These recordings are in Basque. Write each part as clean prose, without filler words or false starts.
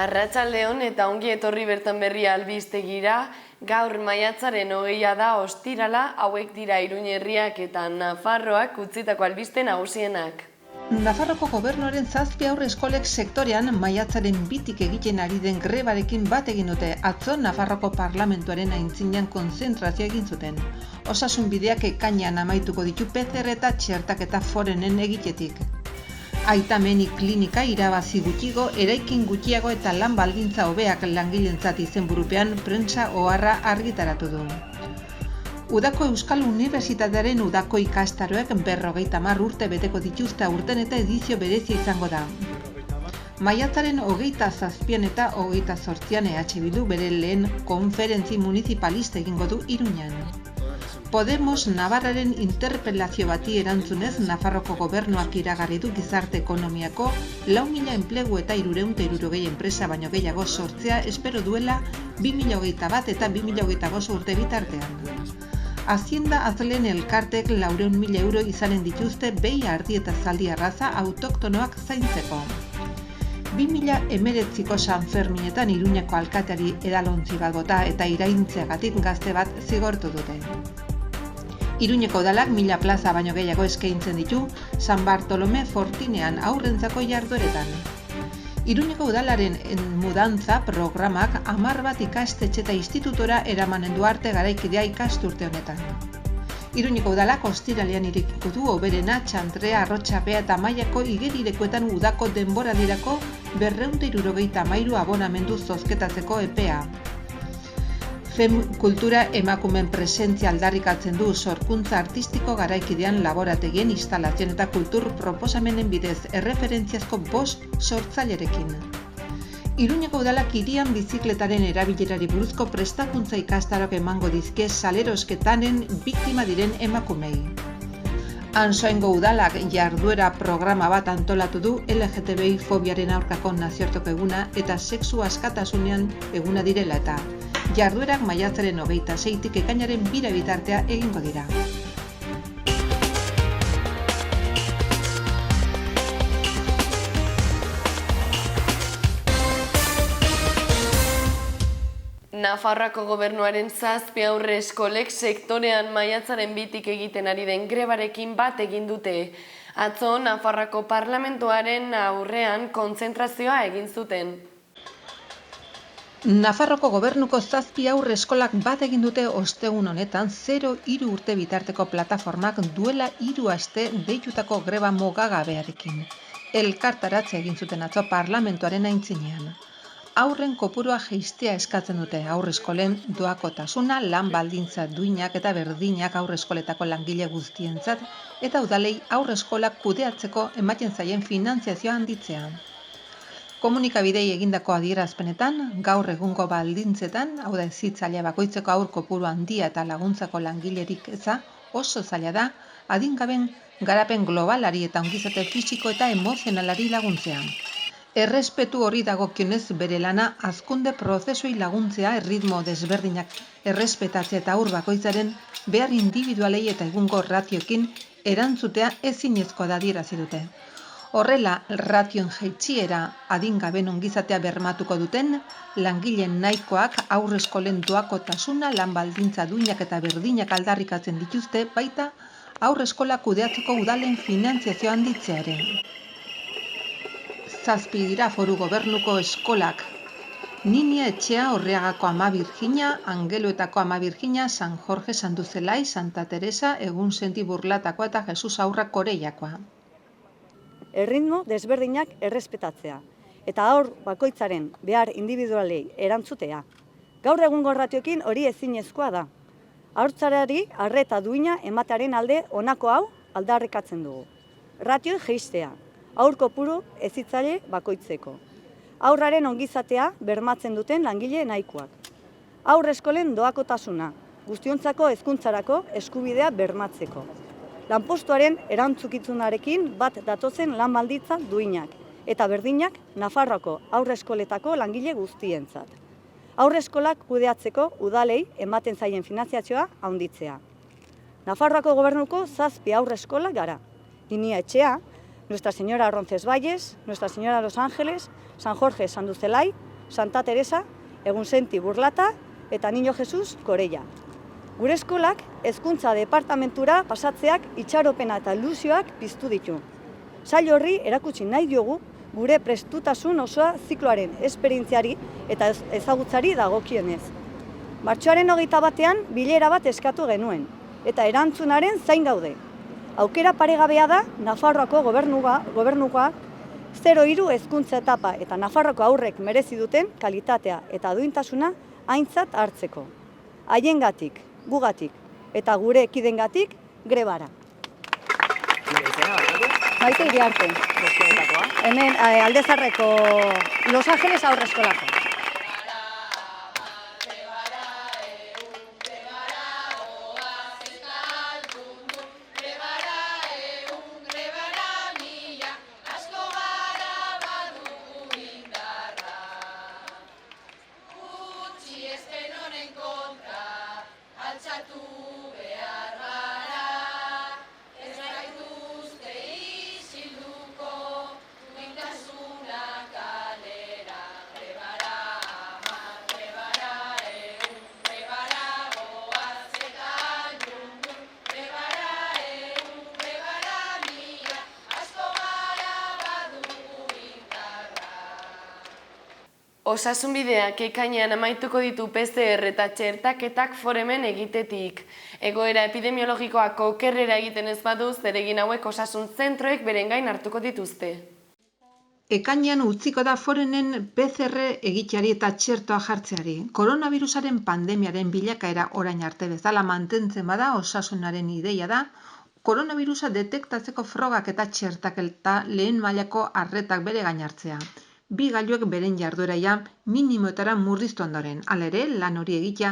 Arratsaldeon eta ongi etorri bertan berria albistegira. Gaur maiatzaren 20 da ostirala, hauek dira Iruñe herriak eta Nafarroak utzitako albiste nagusienak. Nafarroko gobernuaren 7 haurreskolek sektorean maiatzaren 2tik egiten ari den grebarekin bat egin dute. Atzo Nafarroko parlamentuaren aintzinean konzentrazioa egin zuten. Osasun bideak ekainean amaituko ditu PCR eta txertaketa forenen egitetik. Aitameni klinika irabazi gutxigo, eraikin gutxiago eta lan baldintza hobeak langilentzat izenburupean prentsa oharra argitaratu du. Udako Euskal Unibertsitatearen udako ikastaroek 50 urte beteko dituzte aurten eta edizio berezia izango da. Maiatzaren 27 eta 28 EH Bildu bere lehen konferentzi municipalista egingo du Iruñan. Podemos Navarraren interpelazio bati erantzunez Nafarroko gobernuak iragarri du gizarte ekonomiako 4.000 enplegu eta 360 enpresa baino gehiago sortzea espero duela 2021 eta 2025 urte bitartean. Hazienda Azlen elkartek 400.000 euro izanen dituzte behi ardi eta zaldi arraza autoktonoak zaintzeko. 2019ko San Ferminetan Iruñako alkateari edalontzi bat bota eta iraintzeagatik gazte bat zigortu dute. Iruñeko udalak 1000 plaza baino gehiago eskaintzen ditu San Bartolome Fortinean aurrentzako jardueretan. Iruñeko udalaren mudantza programak 10 bat ikastetxe eta institutora eramanen du arte garaikidea ikasturte honetan. Iruñeko udalak ostiralean irekiko du Oberena, Txantrea, Arrotxapea eta Maiako igerilekuetan udako denboraldirako 273 abonamendu zozketatzeko epea. Fem kultura emakumen presentzia aldarrikatzen du sorkuntza artistiko garaikidean laborategien instalazioen eta kultur proposamenen bidez erreferentziazko 5 sortzailerekin. Iruñeko udalak hirian bizikletaren erabilerari buruzko prestakuntza ikastaroak emango dizkie salerosketanen biktima diren emakumei. Ansoaingo udalak jarduera programa bat antolatu du LGTBI fobiaren aurkako nazioarteko eguna eta sexu askatasunean eguna direla eta jarduerak maiatzaren 26tik ekainaren 2 bitartea egingo dira. Nafarroako gobernuaren 7 haurreskolek sektorean maiatzaren 2tik egiten ari den grebarekin bat egin dute. Atzo Nafarroako parlamentuaren aurrean kontzentrazioa egin zuten. Nafarroko gobernuko 7 haurreskolak bat egin dute ostegun honetan 0-3 urte bitarteko plataformak duela 3 aste deitutako greba mugagabearekin. Elkartaratzea egin zuten atzo parlamentuaren aintzinean. Haurren kopurua jaistea eskatzen dute haurreskolen doakotasuna, lan baldintza duinak eta berdinak haurreskoletako langile guztientzat eta udalei haurreskolak kudeatzeko ematen zaien finantziazioa handitzea. Komunikabidei egindako adierazpenetan, gaur egungo baldintzetan, hau da hezitzaile bakoitzeko haur kopuru handia eta laguntzako langilerik eza, oso zaila da adingaben garapen globalari eta ongizate fisiko eta emozionalari laguntzea. Errespetu hori dagokionez bere lana hazkunde prozesuei laguntzea erritmo desberdinak errespetatzea eta haur bakoitzaren behar individualei eta egungo ratioekin erantzutea ezinezkoa da adierazi dute. Horrela, ratioen jaitsiera adingaben ongizatea bermatuko duten, langileen nahikoak haurreskolen doakotasuna, lan baldintza duinak eta berdinak aldarrikatzen dituzte, baita haurreskola kudeatzeko udalen finantziazioa handitzea ere. 7 dira foru gobernuko eskolak. Ninia Etxea Orreagako Ama Birjina, Angeluetako Ama Birjina, San Jorge Sanduzelai, Santa Teresa, Egunsenti Burlatakoa eta Jesus Aurra Koreiakoa. Erritmo desberdinak errespetatzea eta haur bakoitzaren behar individualei erantzutea. Gaur egungo ratioekin hori ezinezkoa da. Haurtzarari arreta duina ematearen alde honako hau aldarrikatzen dugu. Ratio jaistea, haur kopuru hezitzaile bakoitzeko. Haurraren ongizatea bermatzen duten langile nahikoak. Haurreskolen doakotasuna, guztiontzako hezkuntzarako eskubidea bermatzeko. Lanpostuaren erantzukitzunarekin bat datozen lan baldintza duinak eta berdinak Nafarroako haurreskoletako langile guztientzat. Haurreskolak kudeatzeko udalei ematen zaien finantziazioa handitzea. Nafarroako gobernuko 7 haurreskolak gara. Ninia Etxea, Nuestra Señora Roncesvalles, Nuestra Señora Los Ángeles, San Jorge Sanduzelai, Santa Teresa, Egunsenti Burlata eta Niño Jesus Koreia. Gure eskolak hezkuntza departamentura pasatzeak itxaropena eta ilusioak piztu ditu. Sail horri erakutsi nahi diogu gure prestutasun osoa zikloaren esperientziari eta ezagutzari dagokienez. Martxoaren 21ean bilera bat eskatu genuen eta erantzunaren zain gaude. Aukera paregabea da Nafarroako gobernukoa 0-3 hezkuntza etapa eta Nafarroako haurrek merezi duten kalitatea eta duintasuna aintzat hartzeko. Haiengatik, gugatik eta gure kidengatik grebara. Maite Iriarte. Hemen Aldezarreko Los Angeles Haurreskolako. Osasunbideak ekainean amaituko ditu PCR eta txertaketak foremen egitetik. Egoera epidemiologikoak okerrera egiten ez badu, zeregin hauek osasun zentroek beren gain hartuko dituzte. Ekainean utziko da forenen PCR egiteari eta txertoa jartzeari. Koronavirusaren pandemiaren bilakaera orain arte bezala mantentzen bada osasunaren ideia da, koronavirusa detektatzeko frogak eta txertaketa lehen mailako arretak bere gain hartzea. Bi gailuek beren jardueraia minimoetara murriztu ondoren. Hala ere, lan hori egitea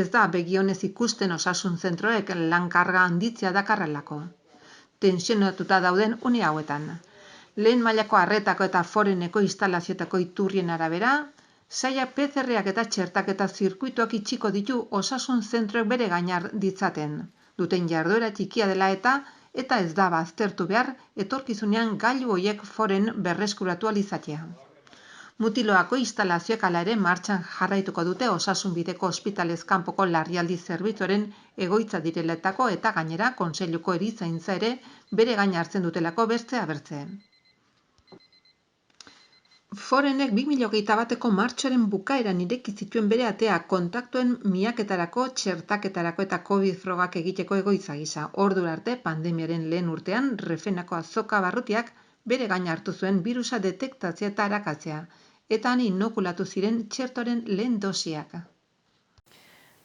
ez da begionez ikusten osasun zentroek lan karga handitzea dakarrelako. Tensionatuta dauden une hauetan. Lehen mailako arretako eta foreneko instalazioetako iturrien arabera, saila PCR-ak eta txertaketa zirkuituak itxiko ditu osasun zentroek bere gainar ditzaten. Duten jarduera txikia dela eta ez da baztertu behar etorkizunean gailu horiek foren berreskuratu alizatea. Mutiloako instalazioak hala ere martxan jarraituko dute osasunbideko ospitalez kanpoko larrialdi zerbitzuaren egoitza direletako eta gainera kontseiluko erizaintza ere bere gain hartzen dutelako bertzea bertze. Forenek 2021ko martxoaren bukaeran ireki zituen bere atea kontaktuen miaketarako, txertaketarako eta COVID frogak egiteko egoitza gisa. Ordura arte pandemiaren lehen urtean Refenako azoka barrutiak bere gain hartu zuen birusa detektatzea eta arakatzea, eta han inokulatu ziren txertoren lehen dosiak.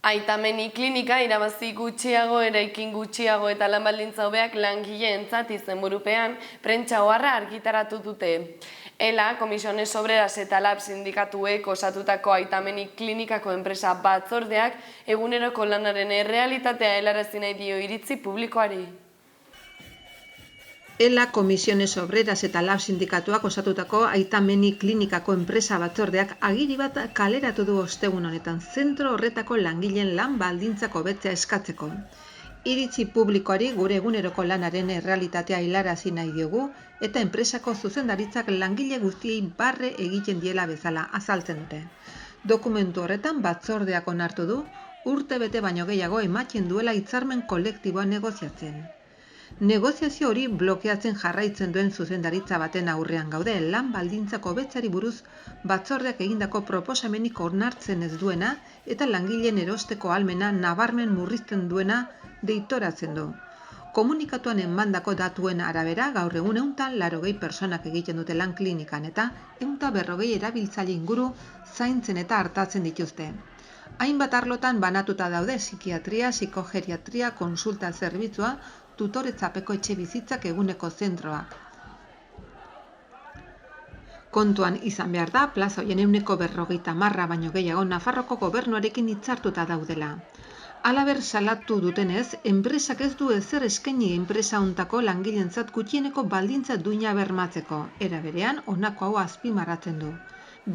Aitameni klinika irabazi gutxiago, eraikin gutxiago eta lan baldintza hobeak langileentzat izenburupean prentsa oharra argitaratu dute. ELA, Comisiones Obreras eta LAB sindikatuek osatutako Aitameni klinikako enpresa batzordeak eguneroko lanaren errealitatea helarazi nahi dio iritzi publikoari. ELA, Comisiones Obreras eta LAB sindikatuak osatutako Aitameni klinikako enpresa batzordeak agiri bat kaleratu du ostegun honetan zentro horretako langileen lan baldintzak hobetzea eskatzeko. Iritzi publikoari gure eguneroko lanaren errealitatea hilarazi nahi diogu eta enpresako zuzendaritzak langile guztiei barre egiten diela bezala azaltzen dute. Dokumentu horretan batzordeak onartu du urtebete baino gehiago ematen duela hitzarmen kolektiboa negoziatzen. Negoziazio hori blokeatzen jarraitzen duen zuzendaritza baten aurrean gaude lan baldintzako hobetzari buruz batzordeak egindako proposamenik onartzen ez duena eta langileen erosteko ahalmena nabarmen murrizten duena deitoratzen du. Komunikatuan emandako datuen arabera gaur egun 180 pertsonak egiten dute lan klinikan eta 140 erabiltzaile inguru zaintzen eta artatzen dituzte. Hainbat arlotan banatuta daude psikiatria, psikogeriatria, konsulta zerbitzua, tutoretzapeko etxe bizitzak eguneko zentroak. Kontuan izan behar da, plaza hoien 150 baino gehiago Nafarroko gobernuarekin hitzartuta daudela. Halaber salatu dutenez, enpresak ez du ezer eskaini enpresa hontako langileentzat gutxieneko baldintza duina bermatzeko. Era berean, honako hau azpimarratzen du.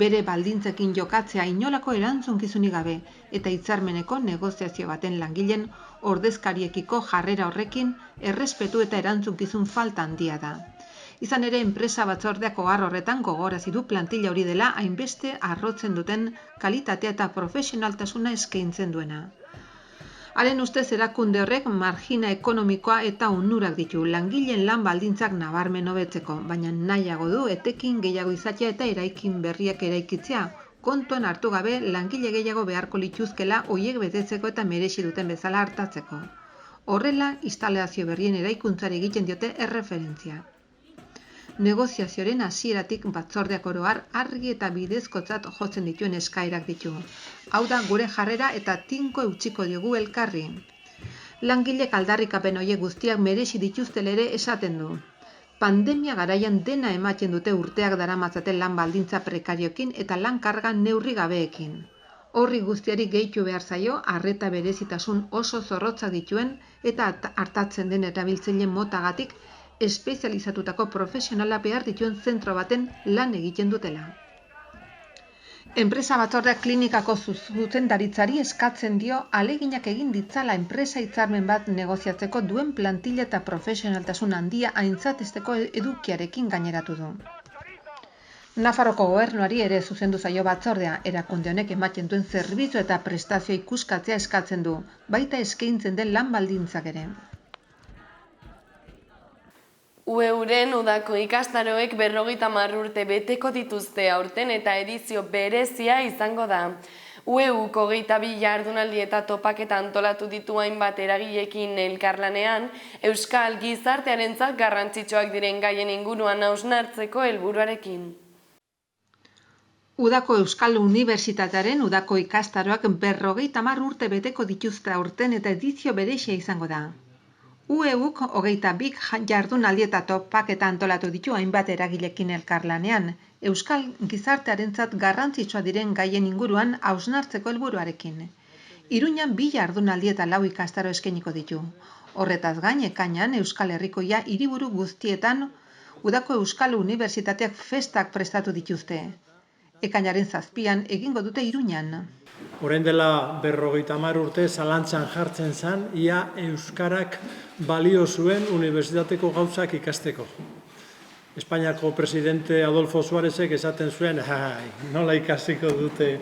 Bere baldintzekin jokatzea inolako erantzunkizunik gabe eta hitzarmeneko negoziazio baten langileen ordezkariekiko jarrera horrekin errespetu eta erantzunkizun falta handia da. Izan ere, enpresa batzordeak ohar horretan gogorarazi du plantilla hori dela hainbeste arrotzen duten kalitatea eta profesionaltasuna eskaintzen duena. Haren ustez erakunde horrek margina ekonomikoa eta onurak ditu, langileen lan baldintzak nabarmen hobetzeko, baina nahiago du etekin gehiago izatea eta eraikin berriak eraikitzea, kontuan hartu gabe langile gehiago beharko lituzkela hoiek betetzeko eta merezi duten bezala hartatzeko. Horrela, instalazio berrien eraikuntzari egiten diote erreferentzia. Negoziazioaren hasieratik batzordeak oro har argi eta bidezkotzat jotzen dituen eskaerak ditu. Hau da gure jarrera eta tinko eutsiko diogu elkarri. Langileek aldarrikapen horiek guztiak merezi dituztela ere esaten du. Pandemia garaian dena ematen dute urteak daramatzaten lan baldintza prekarioekin eta lan karga neurri gabeekin. Horri guztiari gehitu behar zaio, arreta berezitasun oso zorrotza dituen eta hartatzen den erabiltzaile motagatik espezializatutako profesionala behar dituen zentro baten lan egiten dutela. Enpresa batzordeak klinikako zuzendaritzari eskatzen dio ahaleginak egin ditzala enpresa hitzarmen bat negoziatzeko duen plantilla eta profesionaltasun handia aintzatesteko edukiarekin gaineratu du. Nafarroko gobernuari ere zuzendu zaio batzordea, erakunde honek ematen duen zerbitzu eta prestazio ikuskatzea eskatzen du, baita eskaintzen den lan baldintzak ere. UEUren udako ikastaroek 50 urte beteko dituzte aurten eta edizio berezia izango da. UEUk 22 jardunaldi eta topaketa antolatu ditu hainbat eragileekin elkarlanean, euskal gizartearentzat garrantzitsuak diren gaien inguruan hausnartzeko helburuarekin. Udako Euskal Unibertsitatearen udako ikastaroak 50 urte beteko dituzte aurten eta edizio berezia izango da. UEUk 22 jardunaldi eta topaketa antolatu ditu hainbat eragileekin elkarlanean, euskal gizartearentzat garrantzitsua diren gaien inguruan hausnartzeko helburuarekin. Iruñan 2 jardunaldi eta 4 ikastaro eskainiko ditu. Horretaz gain, ekainean Euskal Herrikoia hiriburu guztietan udako Euskal Unibertsitateak festak prestatu dituzte. Ekainaren 7 egingo dute Iruñan. Orain dela 50 urte zalantzan jartzen zen, ia euskarak balio zuen unibertsitateko gauzak ikasteko. Espainiako presidente Adolfo Suárezek esaten zuen, nola ikasiko dute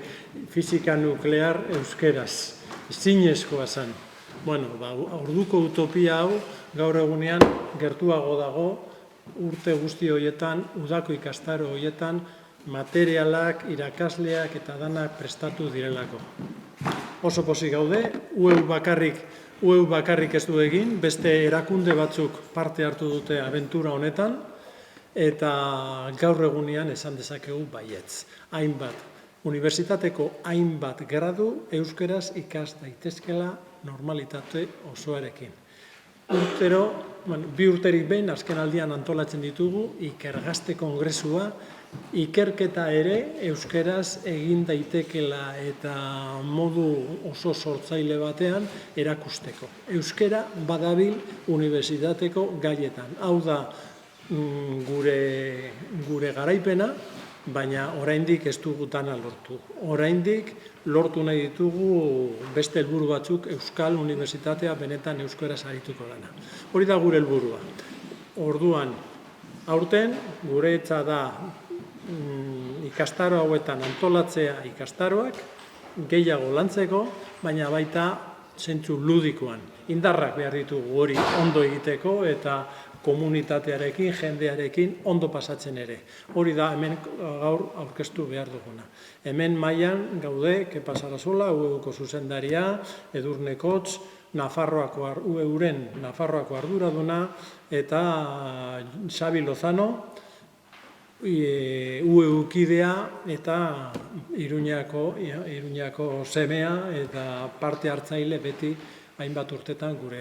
fisika nuklear euskeraz. Zinezkoa zen. Bueno, orduko utopia hau gaur egunean gertuago dago urte guzti horietan, udako ikastaro horietan, materialak, irakasleak eta danak prestatu direlako. Oso pozik gaude, UEU bakarrik ez du egin, beste erakunde batzuk parte hartu dute abentura honetan, eta gaur egunean esan dezakegu baietz. Unibertsitateko hainbat gradu euskeraz ikas daitezkela normalitate osoarekin. Urtero, 2 urterik behin, azken aldian antolatzen ditugu, ikergazte kongresua, ikerketa ere euskeraz egin daitekela eta modu oso sortzaile batean erakusteko. Euskera badabil unibertsitateko gaietan. Hau da gure garaipena, baina oraindik ez dugu dana lortu. Oraindik lortu nahi ditugu beste helburu batzuk Euskal Unibertsitatea benetan euskeraz arituko dana. Hori da gure helburua. Orduan, aurten guretza da ikastaro hauetan antolatzea ikastaroak, gehiago lantzeko, baina baita zentzu ludikoan. Indarrak behar ditugu hori ondo egiteko eta komunitatearekin, jendearekin ondo pasatzen ere. Hori da hemen gaur aurkeztu behar duguna. Hemen mailan gaude, Kepa Sarasola, UEUko zuzendaria, Edurne Kotz, UEUren Nafarroako arduraduna, eta Xabi Lozano, UEU-kidea eta Iruñako semea eta parte hartzaile beti hainbat urtetan gure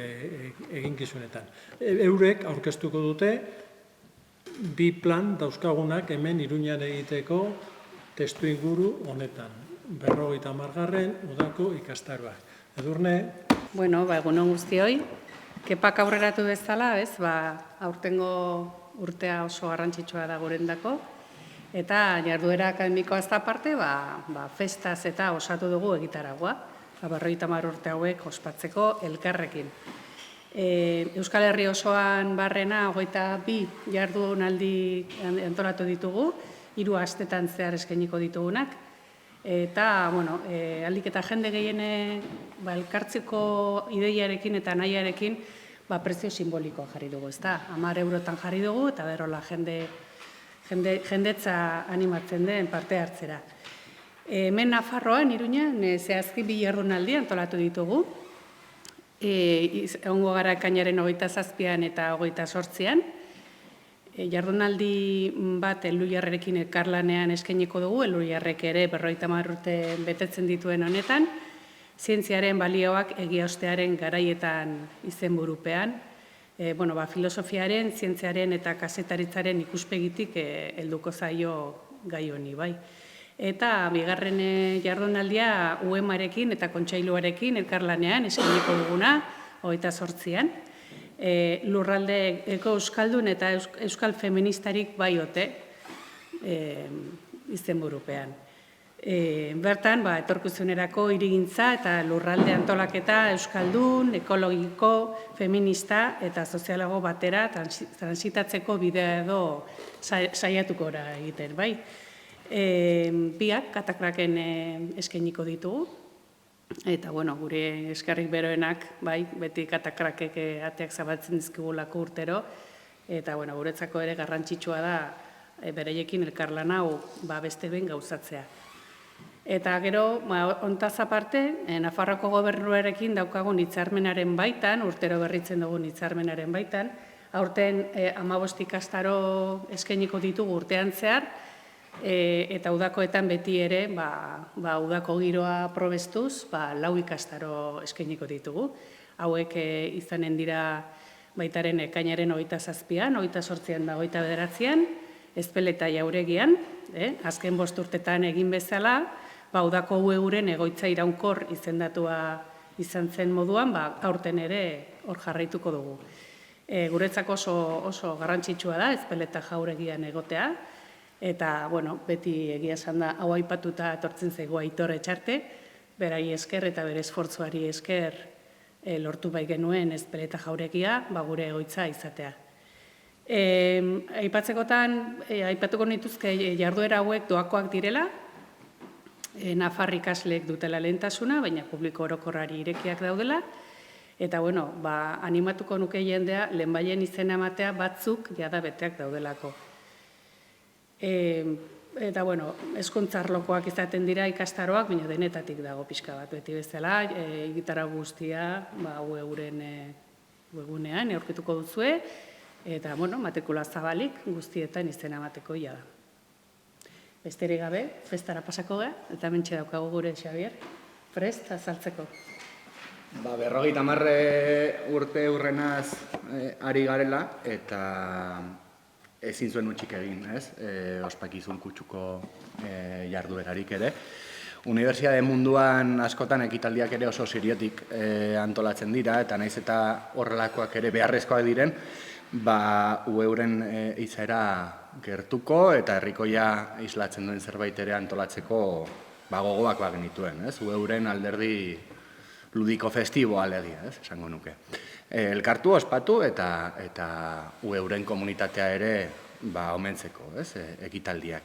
eginkizunetan. Eurek aurkeztuko dute 2 plan dauzkagunak hemen Iruñan egiteko testu inguru honetan. 50. udako ikastaroak. Edurne? Bueno, egunon guztioi. Kepak aurreratu bezala, aurtengo urtea oso garrantzitsua da gurendako. Eta jarduera akademikoaz aparte, festaz eta osatu dugu egitaragua. 50 urte hauek ospatzeko elkarrekin. Euskal Herri osoan barrena 22 jardunaldi antolatu ditugu, 3 astetan zehar eskainiko ditugunak, eta, bueno, aldik eta jende gehien elkartzeko ideiarekin eta nahiarekin prezio simbolikoa jarri dugu, ezta? 10 eurotan jarri dugu, eta berola jendetza animatzen den parte hartzera. Hemen Nafarroan, Iruñan, zehazki 2 jardunaldi antolatu ditugu, egongo gara ekainaren 27an eta 28an. Jardunaldi bat Elhuyarrekin elkarlanean eskainiko dugu, Elhuyarrek ere 50 urte betetzen dituen honetan, zientziaren balioak egiaztearen garaietan izenburupean, filosofiaren, zientziaren eta kazetaritzaren ikuspegitik helduko zaio gai honi, bai. Eta bigarren jardunaldia UEMarekin eta Kontseiluarekin elkarlanean eskainiko duguna, 28an, lurraldeko euskaldun eta euskal feministarik bai ote izenburupean. Bertan, etorkizunerako hirigintza eta lurralde antolaketa euskaldun, ekologiko, feminista eta sozialago batera transitatzeko bidea edo saiatuko egiten, bai. Biak katakraken eskainiko ditugu, eta, gure eskerrik beroenak, bai, beti katakrakek ateak zabaltzen dizkigulako urtero, eta, guretzako ere garrantzitsua da bereiekin elkarlan hau beste behin gauzatzea. Eta gero, hontaz aparte, Nafarroako gobernuarekin daukagun hitzarmenaren baitan, urtero berritzen dugun hitzarmenaren baitan, aurten 15 ikastaro eskainiko ditugu urtean zehar, eta udakoetan beti ere, udako giroa probestuz, 4 ikastaro eskainiko ditugu. Hauek izanen dira baitaren ekainaren 27an, 28an da 29an, Ezpeleta Jauregian, azken 5 urtetan egin bezala, udako UEUren egoitza iraunkor izendatua izan zen moduan, aurten ere hor jarraituko dugu. Guretzako oso garrantzitsua da Ezpeleta Jauregian egotea, eta, beti egia esan da, hau aipatuta etortzen zaigu Aitor Etxarte, berai esker eta bere esfortzuari esker lortu bai genuen Ezpeleta Jauregia, gure egoitza izatea. Aipatzekotan, aipatuko nituzke jarduera hauek doakoak direla, Nafar ikasleek dutela lehentasuna, baina publiko orokorrari irekiak daudela, eta, animatuko nuke jendea, lehenbaien izena ematea batzuk jada beteak daudelako. Eta, hezkuntza arlokoak izaten dira ikastaroak, baina denetatik dago pixka bat, beti bezala, gitarra guztia, UEUren webunean aurkituko duzue, eta, matrikula zabalik guztietan izena emateko jada. Besterik gabe, festara pasako gara, eta mentxe daukagu gure Xabier, prest azaltzeko. 50 urte urrenaz ari garela, eta ezin zuen utxik egin, ospakizun kutsuko jarduerarik ere. Unibertsitate munduan askotan ekitaldiak ere oso seriotik antolatzen dira, eta naiz eta horrelakoak ere beharrezkoak diren, UEUren izaera gertuko eta herrikoia islatzen duen zerbait ere antolatzeko gogoak genituen. UEUren alderdi ludiko festibo alegia, esango nuke. Elkartu, ospatu eta UEUren komunitatea ere omentzeko ekitaldiak.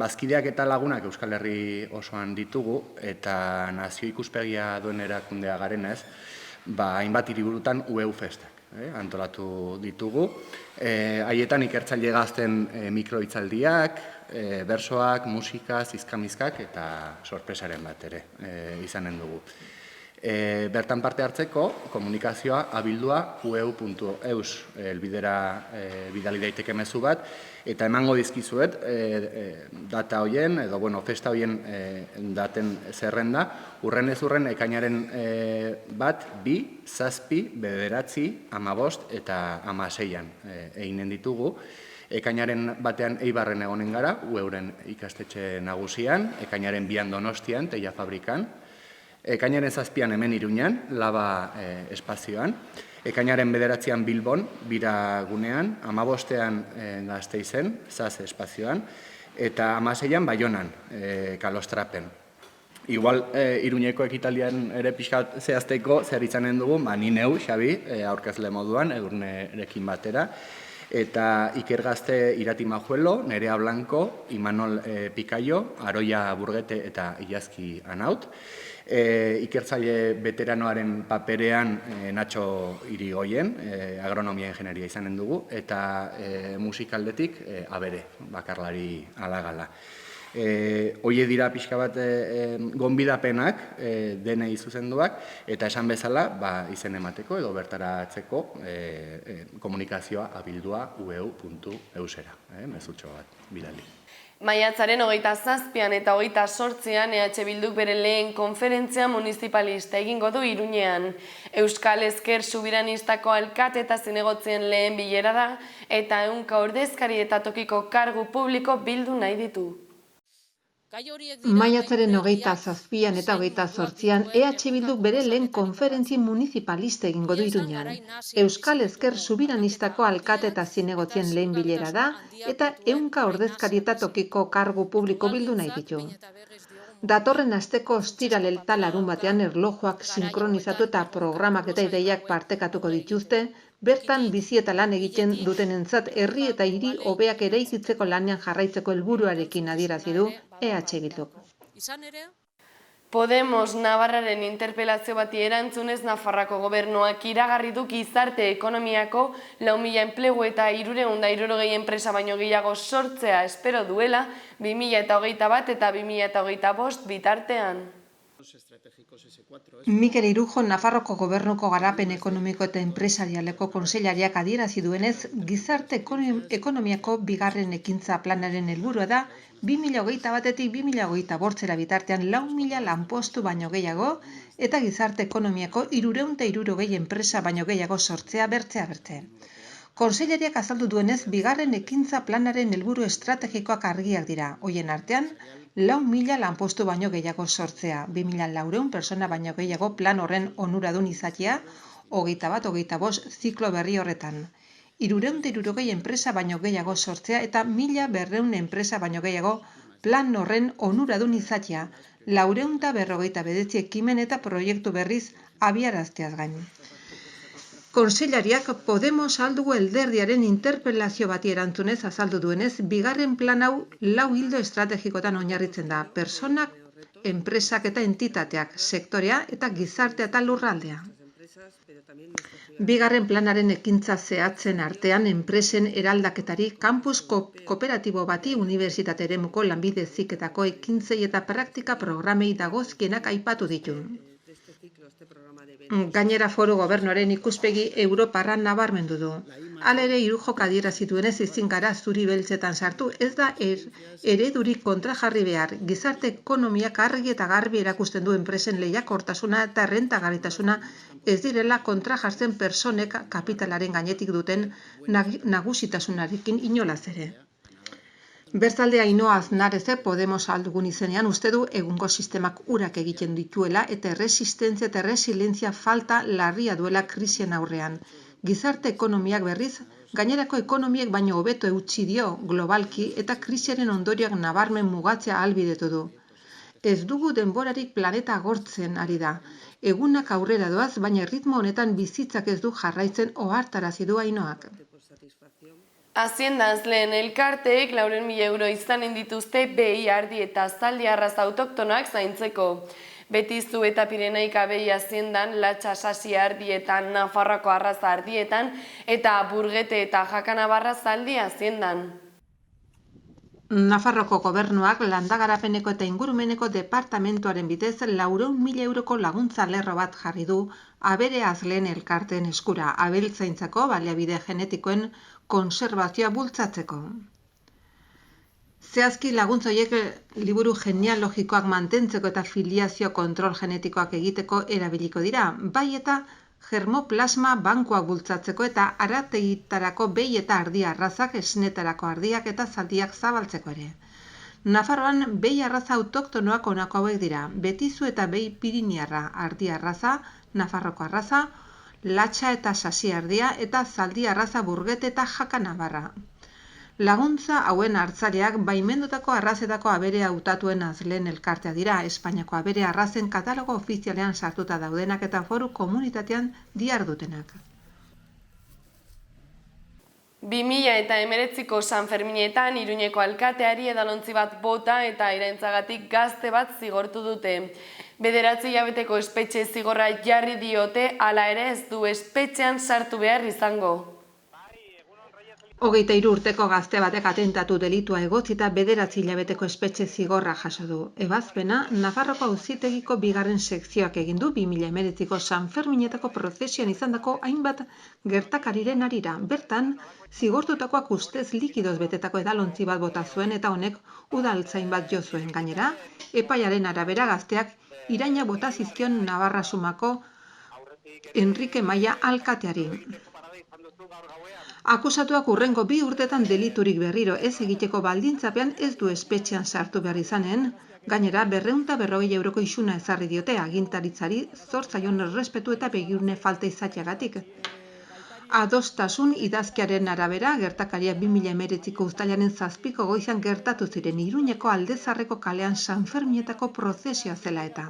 Bazkideak eta lagunak Euskal Herri osoan ditugu eta nazio ikuspegia duen erakundea garenez, hainbat hiriburutan UEU festak antolatu ditugu. Haietan ikertzaile gazten mikrohitzaldiak, bersoak, musika, zizkamizkak eta sorpresaren bat ere izanen dugu. Bertan parte hartzeko komunikazioa abildua ueu.eus elbidera bidali daiteke mezu bat, eta emango dizkizuet data hoien, edo festa hoien daten zerrenda, urrenez urren ekainaren 1, 2, 7, 9, 15 eta 16an eginen ditugu. Ekainaren 1 Eibarren egonen gara, UEUren ikastetxe nagusian, ekainaren 2 Donostian, Teia Fabrikan, ekainaren 7 hemen Iruñan, Laba espazioan, ekainaren 9 Bilbon, Bira gunean, 15 Gasteizen, Zaz espazioan, eta 16an Baionan, Kalostrapen. Igual, Iruñeko ekitaldian ere pixkat zehazteko zer izanen dugu, ni neu, Xabi, aurkezle moduan, Edurnerekin batera, eta Iker Gazte Irati Majuelo, Nerea Blanco, Imanol Pikaio, Aroia Burgete eta Iazki Anaut. Ikertzaile veteranoaren paperean Nacho Irigoyen, agronomia ingenieria izanen dugu, eta musikaldetik Abere, bakarlari Alagala. Hoie dira pixka bat gonbidapenak denei zuzenduak, eta esan bezala izen emateko edo bertaratzeko komunikazioa abildua ueu.eusera, mezutxo bat bidali. Maiatzaren 27an eta 28an EH Bilduk bere lehen konferentzia municipalista egingo du Iruñean. Euskal Ezker Subiranistako alkate eta zinegotzien lehen bilera da, eta 100 ordezkari eta tokiko kargu publiko bildu nahi ditu. Maiatzaren 27an eta 28an EH Bilduk bere lehen konferentzi municipalista egingo du Iruñan. Euskal Ezker Subiranistako alkate eta zinegotzien lehen bilera da, eta 100 ordezkari eta tokiko kargu publiko bildu nahi ditu. Datorren asteko ostiral eta larunbatean erlojuak sinkronizatu eta programak eta ideiak partekatuko dituzte, bertan bizi eta lan egiten dutenentzat herri eta hiri hobeak eraikitzeko lanean jarraitzeko helburuarekin adierazi du EH Bilduk. Podemos Navarraren interpelazio bati erantzunez Nafarroako gobernuak iragarri du gizarte ekonomiako 4.000 enplegu eta 360 enpresa baino gehiago sortzea espero duela 2021 eta 2025 bitartean. Mikel Irujo, Nafarroko Gobernuko Garapen Ekonomiko eta Enpresarialeko Kontseilariak adierazi duenez, gizarte ekonomiako bigarren ekintza planaren helburua da 2021-etik 2025 bitartean 4.000 lanpostu baino gehiago eta gizarte ekonomiako 360 enpresa baino gehiago sortzea bertzea berte. Kontseilariak azaldu duenez, bigarren ekintza planaren helburu estrategikoak argiak dira. Hoien artean, 4.000 lanpostu baino gehiago sortzea, 2.400 persona baino gehiago plan horren onuradun izatea, 21-25 ziklo berri horretan. 360 enpresa baino gehiago sortzea eta 1.200 enpresa baino gehiago plan horren onuradun izatea, 459 ekimen eta proiektu berriz abiarazteaz gain. Kontseilariak Podemos aldugu alderdiaren interpelazio bati erantzunez azaldu duenez, bigarren plan hau 4 ildo estrategikotan oinarritzen da, personak, enpresak eta entitateak, sektorea eta gizartea eta lurraldea. Bigarren planaren ekintza zehatzen artean enpresen eraldaketari kampus kooperatibo bati unibertsitate eremuko lanbide heziketako ekintzei eta praktika programei dagozkienak aipatu ditu. Gainera Foru Gobernuaren ikuspegi europarra nabarmendu du. Hala ere Irujok adierazi duenez ezin gara zuri beltzetan sartu, ez da eredurik kontrajarri behar. Gizarte ekonomiak argi eta garbi erakusten du enpresen lehiakortasuna eta errentagarritasuna ez direla kontrajartzen personek kapitalaren gainetik duten nagusitasunarekin inolaz ere. Bestalde Ainhoa Aznareze Podemos aldugun izenean uste du egungo sistemak urak egiten dituela eta erresistentzia eta resilientzia falta larria duela krisien aurrean. Gizarte ekonomiak berriz, gainerako ekonomiek baino hobeto eutsi dio globalki eta krisiaren ondorioak nabarmen mugatzea ahalbidetu du. Ez dugu denborarik planeta agortzen ari da. Egunak aurrera doaz, baina ritmo honetan bizitzak ez du jarraitzen ohartarazi du Ainhoak. Haziendaz lehen elkarteek 400.000 euro izanen dituzte behi, ardi eta zaldi arraza autoktonoak zaintzeko. Betizu eta Pirenaika behi haziendan, Latxa Sasi ardietan, Nafarroako arraza ardietan eta Burgete eta Jakanabarra zaldi haziendan. Nafarroko gobernuak landagarapeneko eta ingurumeneko departamentuaren bidez 400.000 euroko laguntza lerro bat jarri du Abere Azleen elkarteen eskura, abeltzaintzako baliabide genetikoen konserbazioa bultzatzeko. Zehazki laguntza horiek liburu genealogikoak mantentzeko eta filiazio kontrol genetikoak egiteko erabiliko dira, bai eta germoplasma bankuak bultzatzeko eta arategitarako behi eta ardi arrazak, esnetarako ardiak eta zaldiak zabaltzeko ere. Nafarroan behi arraza autoktonoak honako hauek dira, Betizu eta behi Piriniarra, ardi arraza, Nafarroko arraza, Latxa eta Sasi ardia eta zaldi arraza Burgete eta Jakanabarra. Laguntza hauen hartzaileak baimendutako arrazetako abere hautatuen azleen elkartea dira, Espainiako abere arrazen katalogo ofizialean sartuta daudenak eta foru komunitatean dihardutenak. 2019ko San Ferminetan Iruñeko alkateari edalontzi bat bota eta iraintzagatik gazte bat zigortu dute. 9 hilabeteko espetxe zigorra jarri diote, hala ere ez du espetxean sartu behar izango. 23 urteko gazte batek atentatu delitua egotzita 9 hilabeteko espetxe zigorra jaso du. Ebazpena, Nafarroko Auzitegiko bigarren sekzioak egin du 2019ko San Ferminetako prozesioan izandako hainbat gertakariren harira. Bertan, zigortutakoak ustez likidoz betetako edalontzi bat bota zuen eta honek udaltzain bat jo zuen. Gainera, epaiaren arabera gazteak iraina bota zizkion Navarra Sumako Enrique Maia alkateari. Akusatuak hurrengo 2 urtetan deliturik berriro ez egiteko baldintzapean ez du espetxean sartu behar izanen, gainera 240 euroko isuna ezarri diote agintaritzari zor zaion errespetu eta begirune falta izateagatik. Adostasun idazkiaren arabera, gertakaria 2019ko uztailaren 7ko goizan gertatu ziren Iruñeko Aldezarreko kalean San Ferminetako prozesioa zela eta.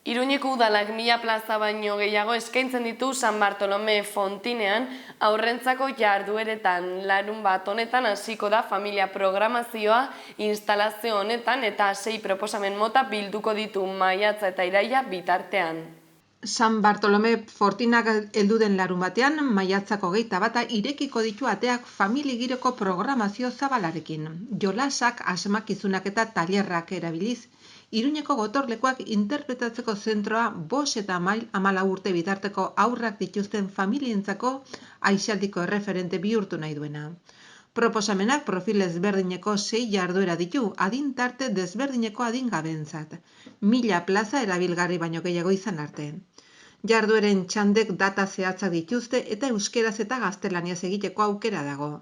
Iruñeko udalak 1000 plaza baino gehiago eskaintzen ditu San Bartolome Fontinean aurrentzako jardueretan. Larunbat honetan hasiko da familia programazioa instalazio honetan eta 6 proposamen mota bilduko ditu maiatza eta iraila bitartean. San Bartolome Fortinak heldu den larunbatean, maiatzako 21 irekiko ditu ateak familigiroko programazio zabalarekin. Jolasak, asmakizunak eta tailerrak erabiliz, Iruñeko gotorlekuak interpretatzeko zentroa 5 eta 14 urte bitarteko haurrak dituzten familientzako aisialdiko erreferente bihurtu nahi duena. Proposamenak profil ezberdineko 6 jarduera ditu, adin tarte desberdineko adingabeentzat. 1000 plaza erabilgarri baino gehiago izan arte. Jardueren txandek data zehatzak dituzte eta euskeraz eta gaztelaniaz egiteko aukera dago.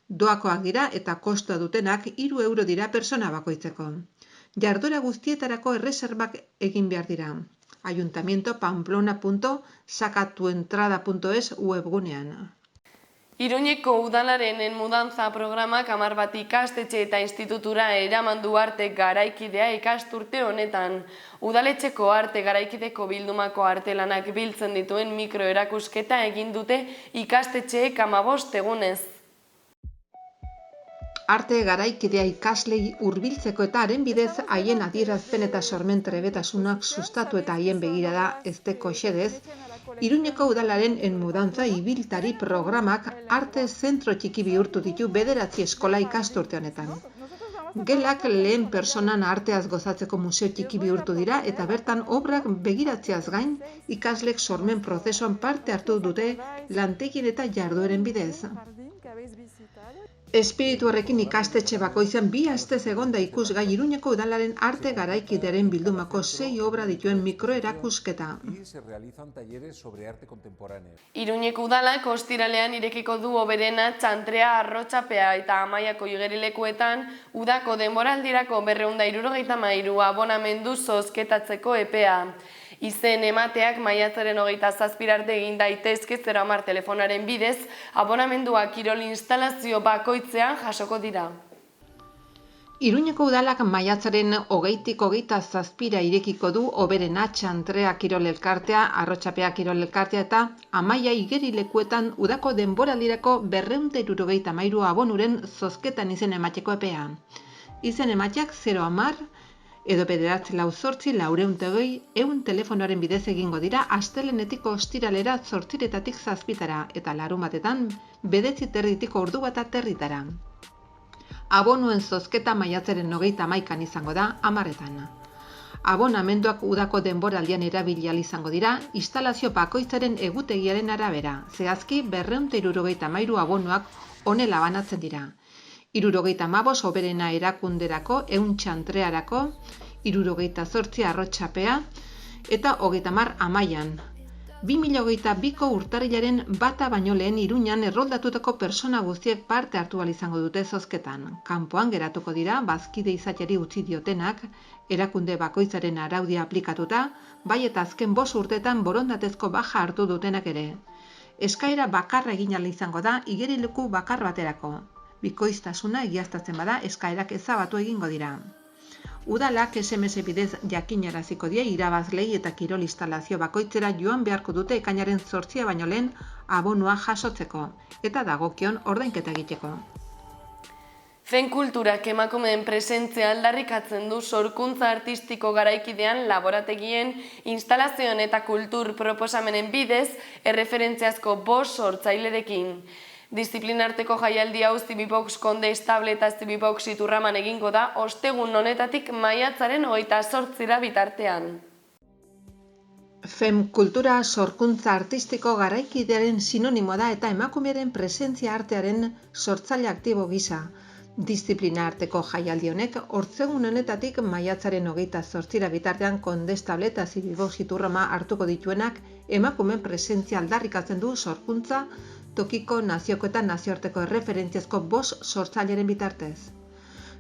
Doakoak dira eta kostua dutenak 3 euro dira persona bakoitzeko. Jarduera guztietarako erreserbak egin behar dira. ayuntamiento.pamplona.sacatuentrada.es webgunean. Iruñeko udalaren mudanza programak 10 bat ikastetxe eta institutura eraman du arte garaikidea ikasturte honetan. Udaletxeko arte garaikideko bildumako artelanak biltzen dituen mikroerakusketa egin dute ikastetxeek 15 egunez. Arte garaikidea ikaslei hurbiltzeko eta haren bidez haien adierazpen eta sormen trebetasunak sustatu eta haien begirada ezteko xedez, Iruñeko udalaren enmudanza ibiltari programak arte zentro txiki bihurtu ditu 9 eskola ikasturte honetan. Gelak lehen personan arteaz gozatzeko museo txiki bihurtu dira eta bertan obrak begiratzeaz gain ikaslek sormen prozesuan parte hartu dute lantegien eta jardueren bidez. Espiritu horrekin ikastetxe bakoizean 2 astez egonda ikusgai Iruñeko udalaren arte garaikidearen bildumako 6 obra dituen mikroerakusketa. Iruñeko udalak ostiralean irekiko du Oberena, Txantrea, Arrotxapea eta Amaiako igerilekuetan udako denboraldirako 273 abonamendu zozketatzeko epea. Izen emateak maiatzaren 27 arte egin daitezke 010 telefonaren bidez, abonamendua kirol instalazio bakoitzean jasoko dira. Iruñeko udalak maiatzaren 20tik 27 irekiko du Oberena, Txantrea kirol elkartea, Arrotxapea kirol elkartea eta Amaia igerilekuetan udako denboraldirako 273 abonuren zozketan izen emateko epea. Izen emateak 010 edo 944-420-100 telefonoaren bidez egingo dira astelenetik ostiralera 8:00-tik 7:00 eta larunbatetan 9:30-tik 13:00. Abonuen zozketa maiatzaren 31an izango da 10:00. Abonamenduak udako denboraldian erabili ahal izango dira instalazio bakoitzaren egutegiaren arabera. Zehazki 273 abonuak honela banatzen dira. 75 Oberena erakunderako, 100 Txantrearako, 78 Arrotxapea eta 30 Amaian. 2022ko urtarrilaren 1 baino lehen Iruñan erroldatutako persona guztiek parte hartu ahal izango dute zozketan. Kanpoan geratuko dira bazkide izateari utzi diotenak, erakunde bakoitzaren araudia aplikatuta, bai eta azken 5 urtetan borondatezko baja hartu dutenak ere. Eskaera bakarra egin ahal izango da igerileku bakar baterako. Bikoiztasuna egiaztatzen bada eskaerak ezabatu egingo dira. Udalak SMS bidez jakinaraziko die irabazlei eta kirol instalazio bakoitzera joan beharko dute ekainaren 8 baino lehen abonua jasotzeko eta dagokion ordainketa egiteko. Fen kulturak emakumeen presentzia aldarrikatzen du sorkuntza artistiko garaikidean laborategien, instalazioen eta kultur proposamenen bidez erreferentziazko 5 sortzailerekin. Disiplinarteko jaialdi hau Zibibox Kondestable eta Zibibox Iturraman egingo da ostegun honetatik maiatzaren 28 bitartean. Fem kultura sorkuntza artistiko garaikidearen sinonimo da eta emakumearen presentzia artearen sortzaile aktibo gisa. Diziplina arteko jaialdi honek ostegun honetatik maiatzaren 28 bitartean Kondestable eta Zibibox Iturrama hartuko dituenak emakumeen presentzia aldarrikatzen du sorkuntza tokiko, nazioko eta nazioarteko erreferentziazko 5 sortzaileren bitartez.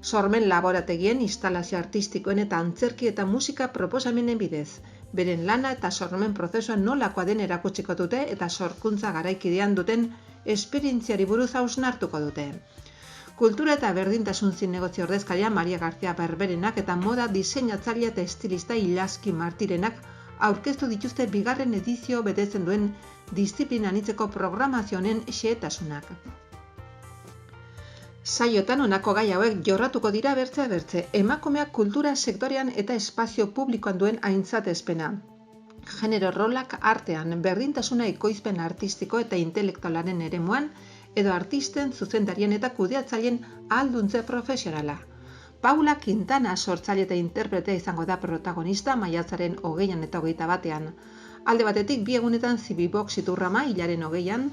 Sormen laborategien, instalazio artistikoen eta antzerki eta musika proposamenen bidez. Beren lana eta sormen prozesua nolakoa den erakutsiko dute eta sorkuntza garaikidean duten esperientziari buruz hausnartuko dute. Kultura eta berdintasun zinegotzi ordezkaria Maria García Berberenak eta moda diseinatzailea eta estilista Ilaski Martirenak aurkeztu dituzte bigarren edizio betetzen duen diziplina anitzeko programazioen xehetasunak. Saiotan honako gai hauek jorratuko dira bertze, emakumeak kultura sektorean eta espazio publikoan duen aintzatespena. Genero rolak artean, berdintasuna ekoizpen artistiko eta intelektualaren eremuan, edo artisten, zuzendarien eta kudeatzaileen ahalduntze profesionala. Paula Quintana sortzaile eta interpretea izango da protagonista maiatzaren 20 eta 21. Alde batetik 2 egunetan Zibibox Iturrama hilaren 20an,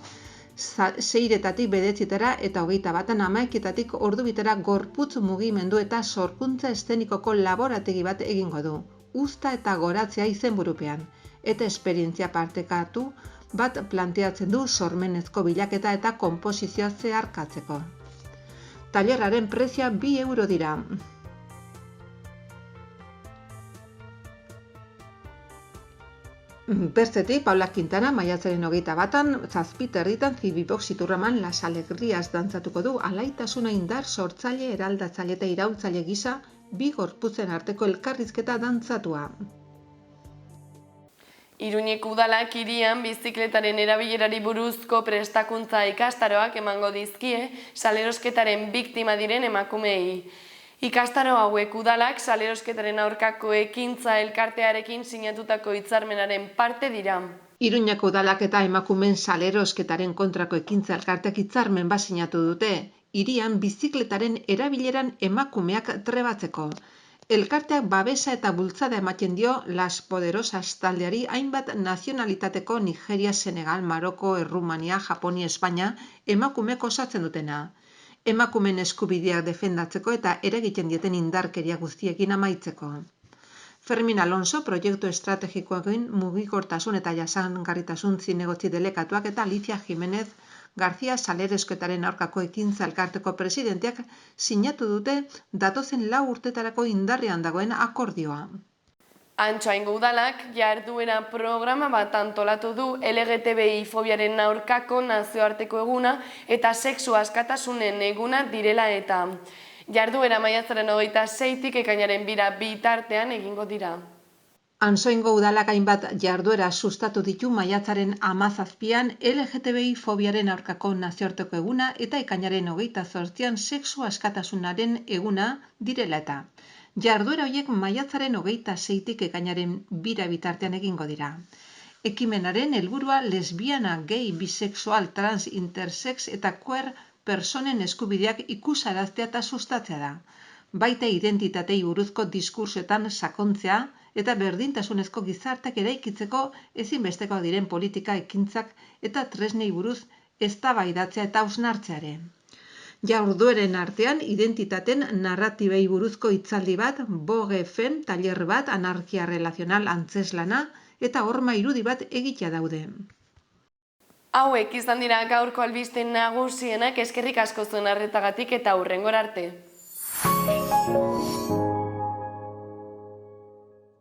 6-etatik 9 eta 21an 11-etatik ordubitera gorputz mugimendu eta sorkuntza estenikoko laborategi bat egingo du. Uzta eta goratzea izenburupean, eta esperientzia partekatu bat planteatzen du sormenezko bilaketa eta konposizioa zeharkatzeko. Tailerraren prezioa 2 euro dira. Bertzetik, Paula Quintana maiatzaren 21an, 7:30 Zibibox Iturraman Las Alegrias dantzatuko du alaitasuna indar sortzaile, eraldatzaile eta iraultzaile gisa 2 gorputzen arteko elkarrizketa dantzatua. Iruñeko udalak hirian bizikletaren erabilerari buruzko prestakuntza ikastaroak emango dizkie salerosketaren biktima diren emakumeei. Ikastaro hauek udalak salerosketaren aurkako ekintza elkartearekin sinatutako hitzarmenaren parte dira. Iruñeko udalak eta emakumeen salerosketaren kontrako ekintza elkarteak hitzarmen bat sinatu dute, hirian bizikletaren erabileran emakumeak trebatzeko. Elkarteak babesa eta bultzada ematen dio Las Poderosas taldeari hainbat nazionalitateko Nigeria, Senegal, Maroko, Errumania, Japonia, Espainia emakumeak osatzen dutena. Emakumeen eskubideak defendatzeko eta eragiten dieten indarkeria guztiekin amaitzeko. Fermin Alonso proiektu estrategikoekin mugikortasun eta jasangarritasun zinegotzi delegatuak eta Alicia Jimenez García salerosketaren aurkako ekintza elkarteko presidenteak sinatu dute datozen 4 urtetarako indarrean dagoen akordioa. Antsoaingo udalak jarduera programa bat antolatu du LGTBI fobiaren aurkako nazioarteko eguna eta sexu askatasunen eguna direla eta. Jarduera maiatzaren 26tik ekainaren 2 bitartean egingo dira. Antsoaingo udalak hainbat jarduera sustatu ditu maiatzaren 17an LGTBI fobiaren aurkako nazioarteko eguna eta ekainaren 28an sexu askatasunaren eguna direla eta. Jarduera horiek maiatzaren 26tik ekainaren 2 bitartean egingo dira. Ekimenaren helburua lesbiana, gay, bisexual, trans, intersex eta queer personen eskubideak ikusaraztea eta sustatzea da. Baita identitatei buruzko diskursetan sakontzea eta berdintasunezko gizarteak eraikitzeko ezinbestekoak diren politika ekintzak eta tresnei buruz eztabaidatzea eta hausnartzeare. Jardueren artean identitaten narratibei buruzko hitzaldi bat, Vogue Fem tailer bat, anarkia relazional antzeslana eta horma irudi bat egitea daude. Hauek izan dira gaurko albiste nagusienak, eskerrik asko zuen arretagatik eta hurrengora arte.